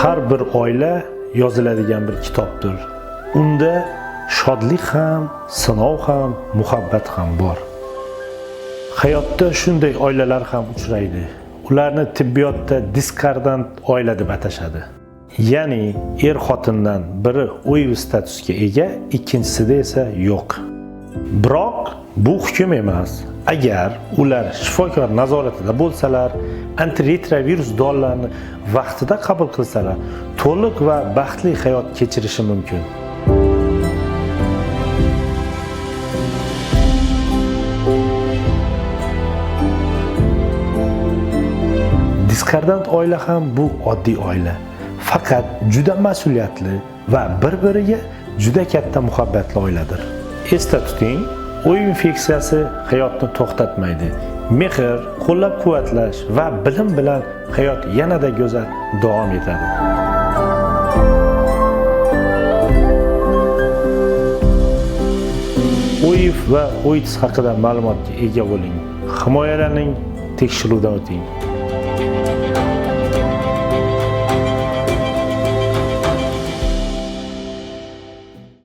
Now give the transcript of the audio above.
Har bir oila yoziladigan bir kitobdir. Unda shodlik ham, sinov ham, muhabbat ham bor. Hayotda shunday oilalar ham uchraydi. Ularni tibbiyotda diskordant oila deb atashadi. Ya'ni xotindan biri o'yiv statusga ega, ikkinchisida esa yo'q. Biroq bu hukm emas. Agar ular shifokor nazoratida bo'lsalar, antiretrovirus dorilarini vaqtida qabul qilsalar, to'liq va baxtli hayot kechirishi mumkin. Diskordant oila ham bu oddiy oila. Faqat juda mas'uliyatli va bir-biriga juda katta muhabbatli oiladir. Esda tuting, o'yiv infeksiyasi hayotni to'xtatmaydi. Mehr, qo'llab-quvvatlash va bilim bilan hayot yanada go'zal davom etadi. OIV va AIDS haqida ma'lumotga ega bo'ling. Himoyalaning, tekshiruvdan o'ting.